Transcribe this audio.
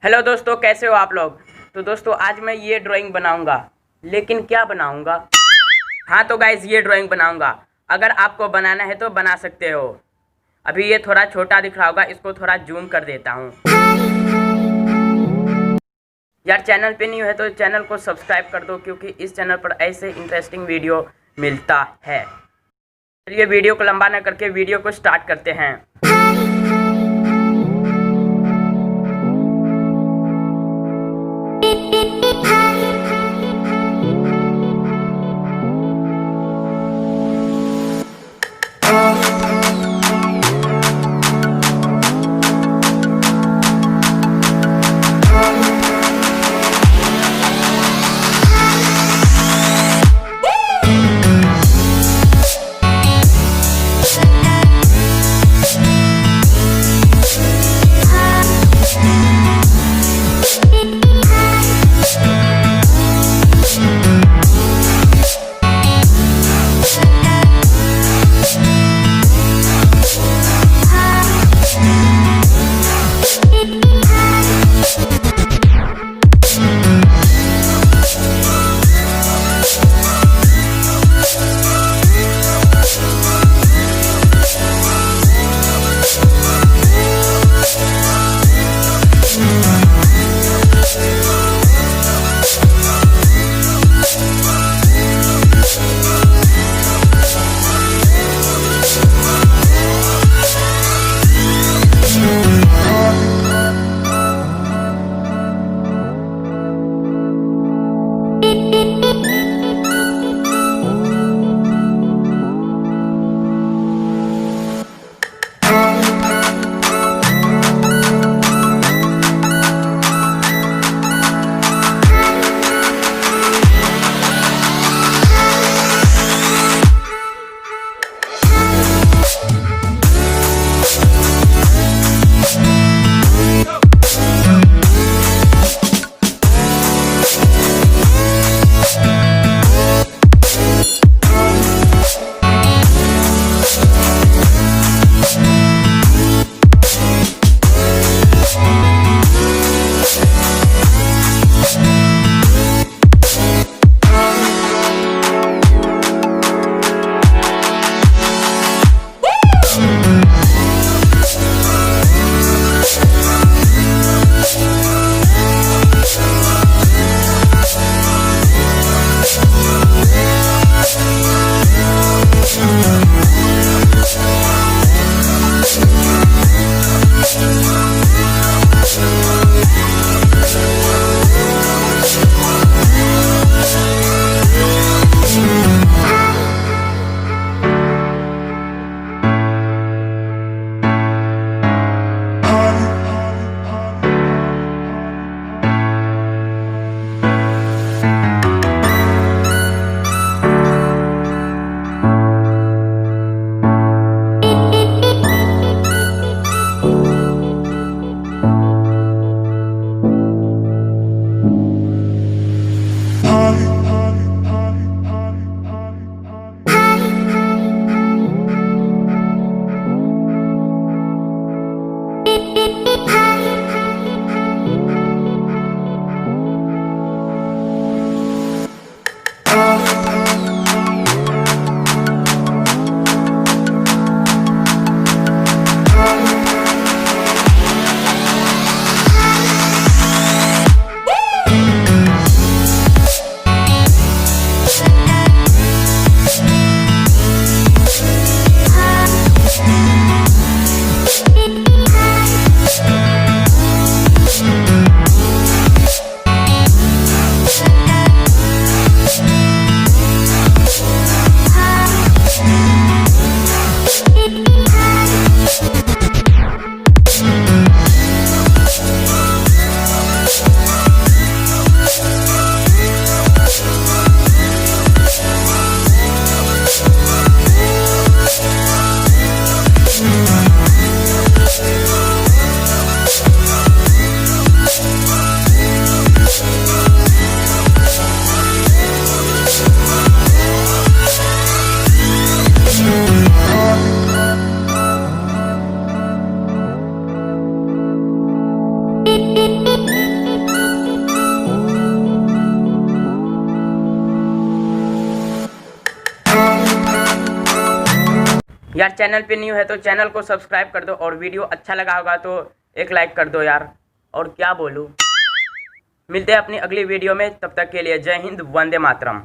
Hello दोस्तों, कैसे हो आप लोग। तो दोस्तों आज मैं ये ड्राइंग बनाऊंगा, लेकिन क्या बनाऊंगा। हाँ तो गाइज ये ड्राइंग बनाऊंगा। अगर आपको बनाना है तो बना सकते हो। अभी ये थोड़ा छोटा दिख रहा होगा, इसको थोड़ा जूम कर देता हूँ। यार चैनल पे नहीं है तो चैनल को सब्सक्राइब कर दो, क्योंकि इस चैनल पर ऐसे इंटरेस्टिंग वीडियो मिलता है। चलिए वीडियो को लंबा न करके वीडियो को स्टार्ट करते हैं। यार चैनल पे न्यू है तो चैनल को सब्सक्राइब कर दो, और वीडियो अच्छा लगा होगा तो एक लाइक कर दो यार। और क्या बोलूँ, मिलते हैं अपनी अगली वीडियो में, तब तक के लिए जय हिंद, वंदे मातरम।